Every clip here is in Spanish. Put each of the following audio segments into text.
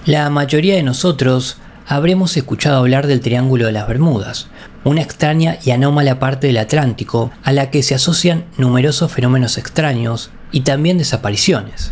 La mayoría de nosotros habremos escuchado hablar del Triángulo de las Bermudas, una extraña y anómala parte del Atlántico a la que se asocian numerosos fenómenos extraños y también desapariciones.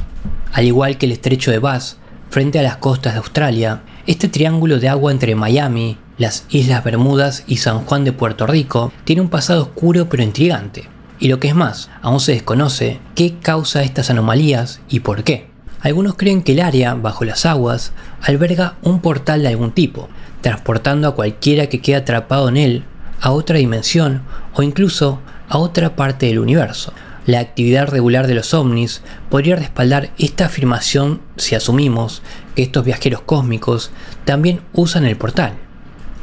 Al igual que el estrecho de Bass, frente a las costas de Australia, este triángulo de agua entre Miami, las Islas Bermudas y San Juan de Puerto Rico tiene un pasado oscuro pero intrigante. Y lo que es más, aún se desconoce qué causa estas anomalías y por qué. Algunos creen que el área bajo las aguas alberga un portal de algún tipo, transportando a cualquiera que quede atrapado en él a otra dimensión o incluso a otra parte del universo. La actividad regular de los ovnis podría respaldar esta afirmación si asumimos que estos viajeros cósmicos también usan el portal.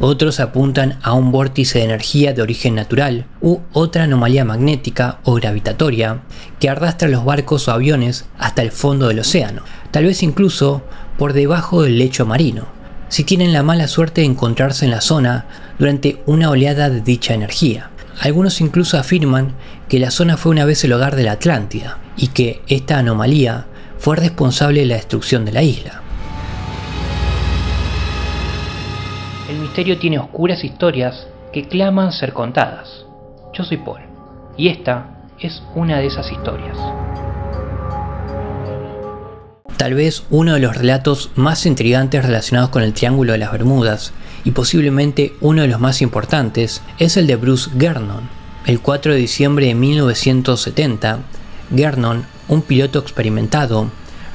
Otros apuntan a un vórtice de energía de origen natural u otra anomalía magnética o gravitatoria que arrastra los barcos o aviones hasta el fondo del océano, tal vez incluso por debajo del lecho marino, si tienen la mala suerte de encontrarse en la zona durante una oleada de dicha energía. Algunos incluso afirman que la zona fue una vez el hogar de la Atlántida y que esta anomalía fue responsable de la destrucción de la isla. El misterio tiene oscuras historias que claman ser contadas. Yo soy Paul, y esta es una de esas historias. Tal vez uno de los relatos más intrigantes relacionados con el Triángulo de las Bermudas, y posiblemente uno de los más importantes, es el de Bruce Gernon. El 4 de diciembre de 1970, Gernon, un piloto experimentado,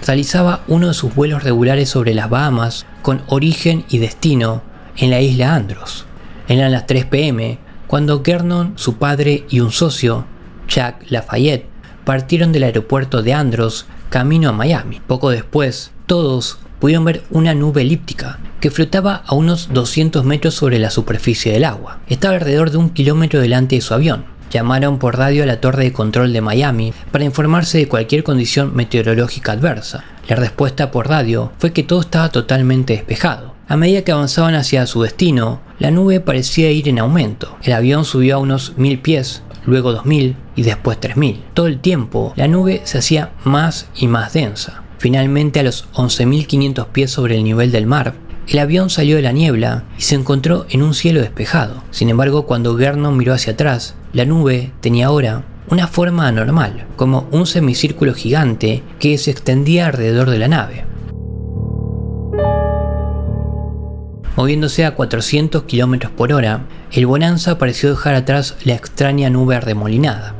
realizaba uno de sus vuelos regulares sobre las Bahamas con origen y destino en la isla Andros. Eran las 3 p.m. cuando Gernon, su padre y un socio, Chuck Lafayette, partieron del aeropuerto de Andros camino a Miami. Poco después, todos pudieron ver una nube elíptica que flotaba a unos 200 metros sobre la superficie del agua. Estaba alrededor de 1 kilómetro delante de su avión. Llamaron por radio a la torre de control de Miami para informarse de cualquier condición meteorológica adversa. La respuesta por radio fue que todo estaba totalmente despejado. A medida que avanzaban hacia su destino, la nube parecía ir en aumento. El avión subió a unos 1000 pies, luego 2000 y después 3000. Todo el tiempo, la nube se hacía más y más densa. Finalmente, a los 11.500 pies sobre el nivel del mar, el avión salió de la niebla y se encontró en un cielo despejado. Sin embargo, cuando Gernon miró hacia atrás, la nube tenía ahora una forma anormal, como un semicírculo gigante que se extendía alrededor de la nave. Moviéndose a 400 km por hora, el Bonanza pareció dejar atrás la extraña nube arremolinada.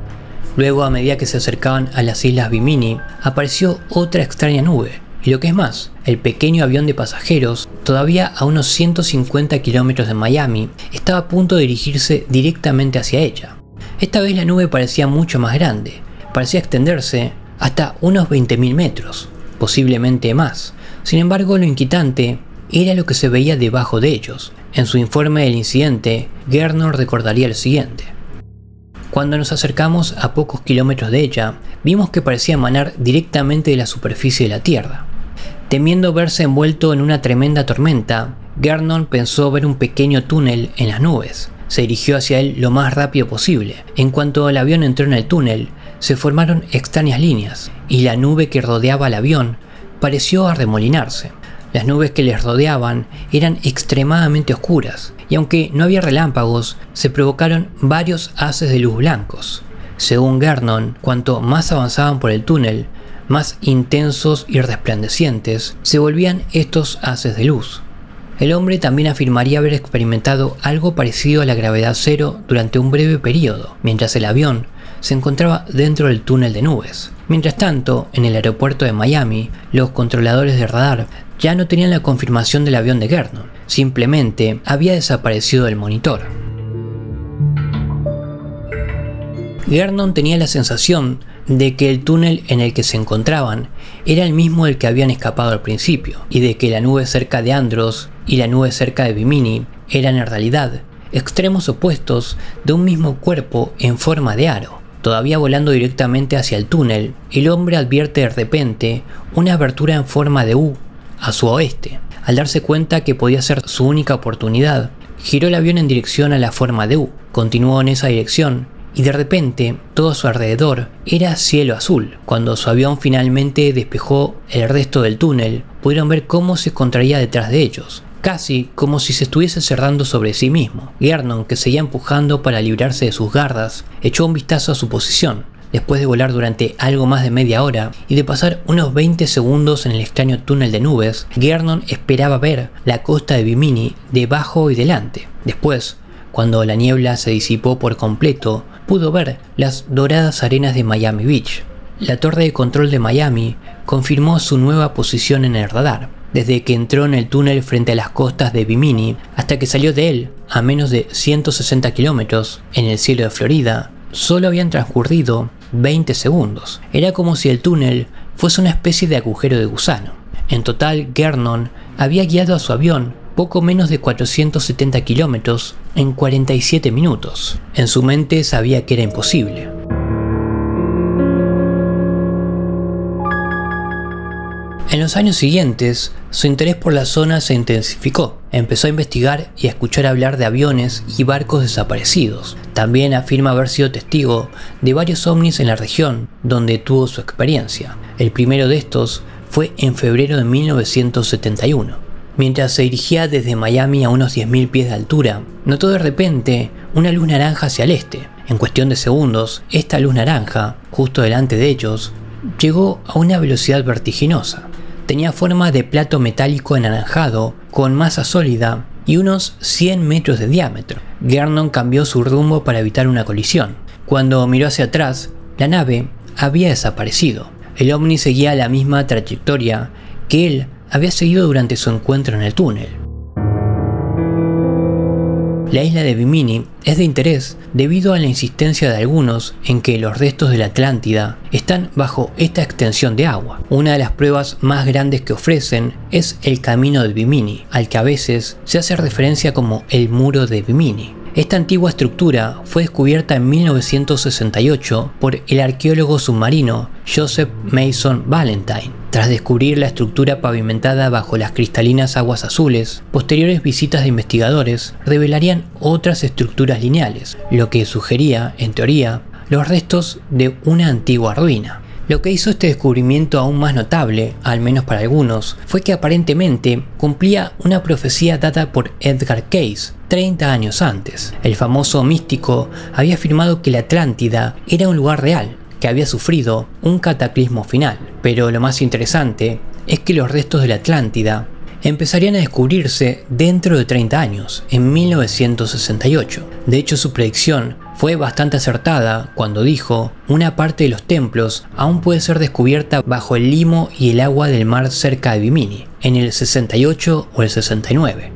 Luego, a medida que se acercaban a las Islas Bimini, apareció otra extraña nube. Y lo que es más, el pequeño avión de pasajeros, todavía a unos 150 kilómetros de Miami, estaba a punto de dirigirse directamente hacia ella. Esta vez la nube parecía mucho más grande, parecía extenderse hasta unos 20.000 metros, posiblemente más. Sin embargo, lo inquietante era lo que se veía debajo de ellos. En su informe del incidente, Gernon recordaría lo siguiente: cuando nos acercamos a pocos kilómetros de ella, vimos que parecía emanar directamente de la superficie de la Tierra. Temiendo verse envuelto en una tremenda tormenta, Gernon pensó ver un pequeño túnel en las nubes. Se dirigió hacia él lo más rápido posible. En cuanto el avión entró en el túnel, se formaron extrañas líneas, y la nube que rodeaba al avión pareció arremolinarse. Las nubes que les rodeaban eran extremadamente oscuras, y aunque no había relámpagos, se provocaron varios haces de luz blancos. Según Gernon, cuanto más avanzaban por el túnel, más intensos y resplandecientes se volvían estos haces de luz. El hombre también afirmaría haber experimentado algo parecido a la gravedad cero durante un breve periodo, mientras el avión se encontraba dentro del túnel de nubes. Mientras tanto, en el aeropuerto de Miami, los controladores de radar ya no tenían la confirmación del avión de Gernon, simplemente había desaparecido del monitor. Gernon tenía la sensación de que el túnel en el que se encontraban era el mismo del que habían escapado al principio, y de que la nube cerca de Andros y la nube cerca de Bimini eran en realidad extremos opuestos de un mismo cuerpo en forma de aro. Todavía volando directamente hacia el túnel, el hombre advierte de repente una abertura en forma de U a su oeste. Al darse cuenta que podía ser su única oportunidad, giró el avión en dirección a la forma de U, continuó en esa dirección y de repente todo a su alrededor era cielo azul. Cuando su avión finalmente despejó el resto del túnel, pudieron ver cómo se contraía detrás de ellos, casi como si se estuviese cerrando sobre sí mismo. Gernon, que seguía empujando para librarse de sus garras, echó un vistazo a su posición. Después de volar durante algo más de media hora y de pasar unos 20 segundos en el extraño túnel de nubes, Gernon esperaba ver la costa de Bimini debajo y delante. Después, cuando la niebla se disipó por completo, pudo ver las doradas arenas de Miami Beach. La torre de control de Miami confirmó su nueva posición en el radar. Desde que entró en el túnel frente a las costas de Bimini hasta que salió de él, a menos de 160 kilómetros en el cielo de Florida, solo habían transcurrido 20 segundos. Era como si el túnel fuese una especie de agujero de gusano. En total, Gernon había guiado a su avión poco menos de 470 kilómetros en 47 minutos. En su mente sabía que era imposible. En los años siguientes, su interés por la zona se intensificó. Empezó a investigar y a escuchar hablar de aviones y barcos desaparecidos. También afirma haber sido testigo de varios ovnis en la región donde tuvo su experiencia. El primero de estos fue en febrero de 1971. Mientras se dirigía desde Miami a unos 10.000 pies de altura, notó de repente una luz naranja hacia el este. En cuestión de segundos, esta luz naranja, justo delante de ellos, llegó a una velocidad vertiginosa. Tenía forma de plato metálico anaranjado con masa sólida y unos 100 metros de diámetro. Gernon cambió su rumbo para evitar una colisión. Cuando miró hacia atrás, la nave había desaparecido. El ovni seguía la misma trayectoria que él había seguido durante su encuentro en el túnel. La isla de Bimini es de interés debido a la insistencia de algunos en que los restos de la Atlántida están bajo esta extensión de agua. Una de las pruebas más grandes que ofrecen es el Camino de Bimini, al que a veces se hace referencia como el Muro de Bimini. Esta antigua estructura fue descubierta en 1968 por el arqueólogo submarino Joseph Mason Valentine. Tras descubrir la estructura pavimentada bajo las cristalinas aguas azules, posteriores visitas de investigadores revelarían otras estructuras lineales, lo que sugería, en teoría, los restos de una antigua ruina. Lo que hizo este descubrimiento aún más notable, al menos para algunos, fue que aparentemente cumplía una profecía dada por Edgar Cayce 30 años antes. El famoso místico había afirmado que la Atlántida era un lugar real, que había sufrido un cataclismo final. Pero lo más interesante es que los restos de la Atlántida empezarían a descubrirse dentro de 30 años, en 1968. De hecho, su predicción fue bastante acertada cuando dijo: una parte de los templos aún puede ser descubierta bajo el limo y el agua del mar cerca de Bimini, en el 68 o el 69.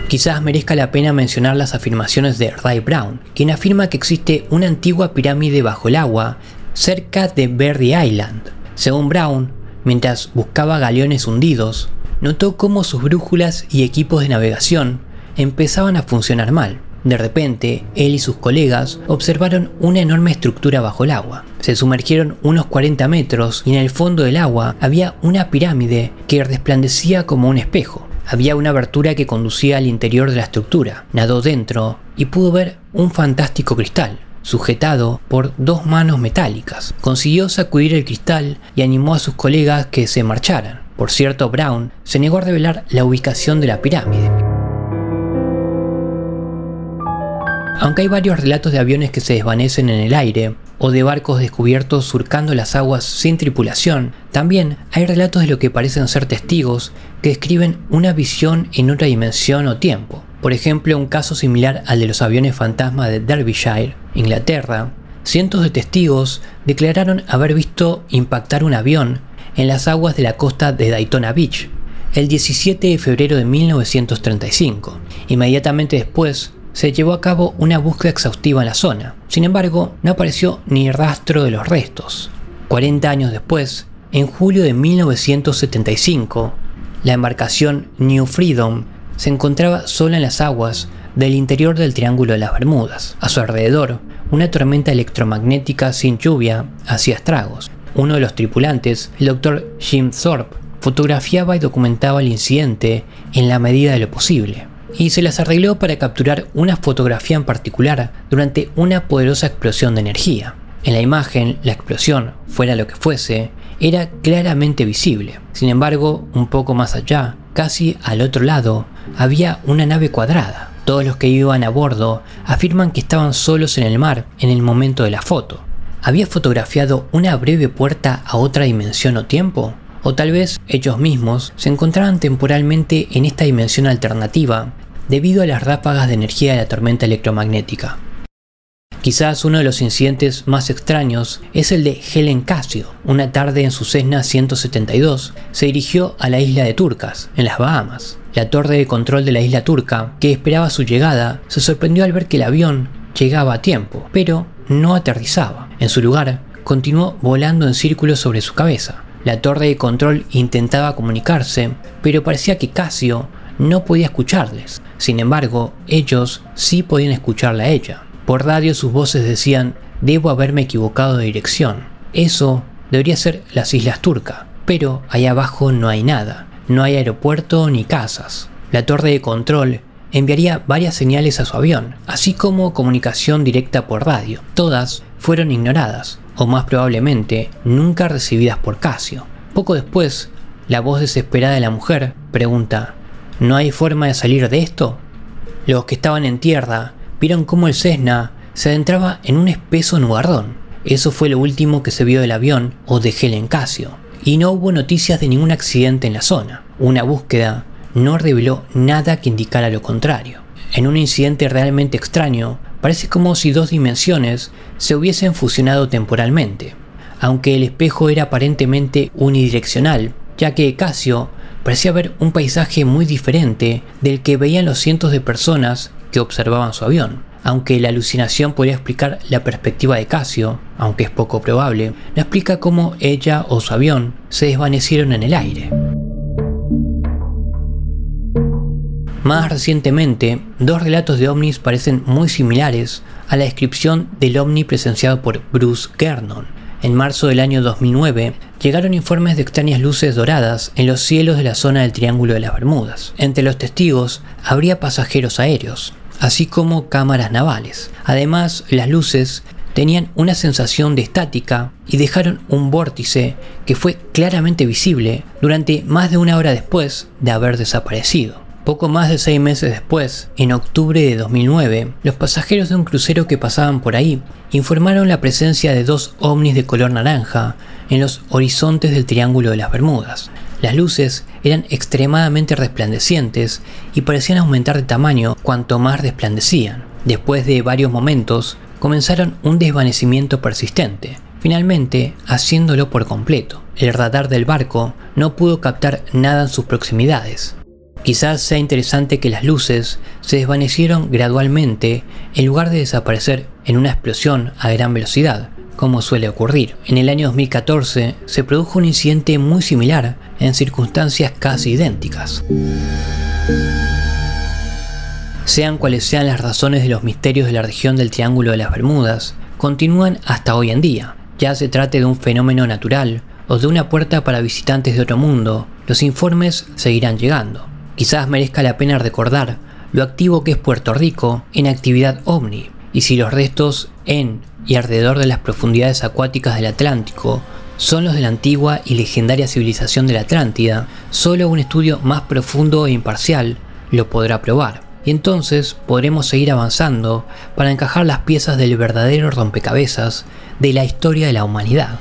Quizás merezca la pena mencionar las afirmaciones de Ray Brown, quien afirma que existe una antigua pirámide bajo el agua cerca de Verde Island. Según Brown, mientras buscaba galeones hundidos, notó cómo sus brújulas y equipos de navegación empezaban a funcionar mal. De repente, él y sus colegas observaron una enorme estructura bajo el agua. Se sumergieron unos 40 metros y en el fondo del agua había una pirámide que resplandecía como un espejo. Había una abertura que conducía al interior de la estructura. Nadó dentro y pudo ver un fantástico cristal, sujetado por dos manos metálicas. Consiguió sacudir el cristal y animó a sus colegas que se marcharan. Por cierto, Brown se negó a revelar la ubicación de la pirámide. Aunque hay varios relatos de aviones que se desvanecen en el aire o de barcos descubiertos surcando las aguas sin tripulación, también hay relatos de lo que parecen ser testigos que describen una visión en otra dimensión o tiempo. Por ejemplo, un caso similar al de los aviones fantasma de Derbyshire, Inglaterra. Cientos de testigos declararon haber visto impactar un avión en las aguas de la costa de Daytona Beach el 17 de febrero de 1935. Inmediatamente después, se llevó a cabo una búsqueda exhaustiva en la zona. Sin embargo, no apareció ni rastro de los restos. 40 años después, en julio de 1975, la embarcación New Freedom se encontraba sola en las aguas del interior del Triángulo de las Bermudas. A su alrededor, una tormenta electromagnética sin lluvia hacía estragos. Uno de los tripulantes, el Dr. Jim Thorpe, fotografiaba y documentaba el incidente en la medida de lo posible, y se las arregló para capturar una fotografía en particular durante una poderosa explosión de energía. En la imagen, la explosión, fuera lo que fuese, era claramente visible. Sin embargo, un poco más allá, casi al otro lado, había una nave cuadrada. Todos los que iban a bordo afirman que estaban solos en el mar en el momento de la foto. ¿Había fotografiado una breve puerta a otra dimensión o tiempo? O tal vez ellos mismos se encontraban temporalmente en esta dimensión alternativa debido a las ráfagas de energía de la tormenta electromagnética. Quizás uno de los incidentes más extraños es el de Helen Casio. Una tarde en su Cessna 172 se dirigió a la isla de Turcas, en las Bahamas. La torre de control de la isla turca, que esperaba su llegada, se sorprendió al ver que el avión llegaba a tiempo, pero no aterrizaba. En su lugar, continuó volando en círculos sobre su cabeza. La torre de control intentaba comunicarse, pero parecía que Casio no podía escucharles. Sin embargo, ellos sí podían escucharla a ella. Por radio sus voces decían: debo haberme equivocado de dirección. Eso debería ser las Islas Turcas, pero ahí abajo no hay nada. No hay aeropuerto ni casas. La torre de control enviaría varias señales a su avión, así como comunicación directa por radio. Todas fueron ignoradas, o más probablemente nunca recibidas por Casio. Poco después, la voz desesperada de la mujer pregunta: ¿no hay forma de salir de esto? Los que estaban en tierra vieron cómo el Cessna se adentraba en un espeso nubarrón. Eso fue lo último que se vio del avión o de Helen Casio, y no hubo noticias de ningún accidente en la zona. Una búsqueda no reveló nada que indicara lo contrario. En un incidente realmente extraño, parece como si dos dimensiones se hubiesen fusionado temporalmente, aunque el espejo era aparentemente unidireccional, ya que Casio parecía ver un paisaje muy diferente del que veían los cientos de personas que observaban su avión. Aunque la alucinación podría explicar la perspectiva de Casio, aunque es poco probable, no explica cómo ella o su avión se desvanecieron en el aire. Más recientemente, dos relatos de ovnis parecen muy similares a la descripción del ovni presenciado por Bruce Gernon. En marzo del año 2009, llegaron informes de extrañas luces doradas en los cielos de la zona del Triángulo de las Bermudas. Entre los testigos habría pasajeros aéreos, así como cámaras navales. Además, las luces tenían una sensación de estática y dejaron un vórtice que fue claramente visible durante más de una hora después de haber desaparecido. Poco más de 6 meses después, en octubre de 2009, los pasajeros de un crucero que pasaban por ahí informaron la presencia de dos ovnis de color naranja en los horizontes del Triángulo de las Bermudas. Las luces eran extremadamente resplandecientes y parecían aumentar de tamaño cuanto más resplandecían. Después de varios momentos, comenzaron un desvanecimiento persistente, finalmente haciéndolo por completo. El radar del barco no pudo captar nada en sus proximidades. Quizás sea interesante que las luces se desvanecieron gradualmente en lugar de desaparecer en una explosión a gran velocidad, como suele ocurrir. En el año 2014 se produjo un incidente muy similar en circunstancias casi idénticas. Sean cuales sean las razones de los misterios de la región del Triángulo de las Bermudas, continúan hasta hoy en día. Ya se trate de un fenómeno natural o de una puerta para visitantes de otro mundo, los informes seguirán llegando. Quizás merezca la pena recordar lo activo que es Puerto Rico en actividad ovni, y si los restos en y alrededor de las profundidades acuáticas del Atlántico son los de la antigua y legendaria civilización de la Atlántida, solo un estudio más profundo e imparcial lo podrá probar, y entonces podremos seguir avanzando para encajar las piezas del verdadero rompecabezas de la historia de la humanidad.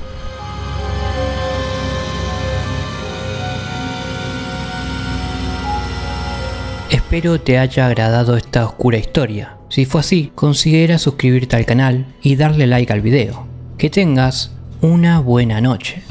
Espero te haya agradado esta oscura historia. Si fue así, considera suscribirte al canal y darle like al video. Que tengas una buena noche.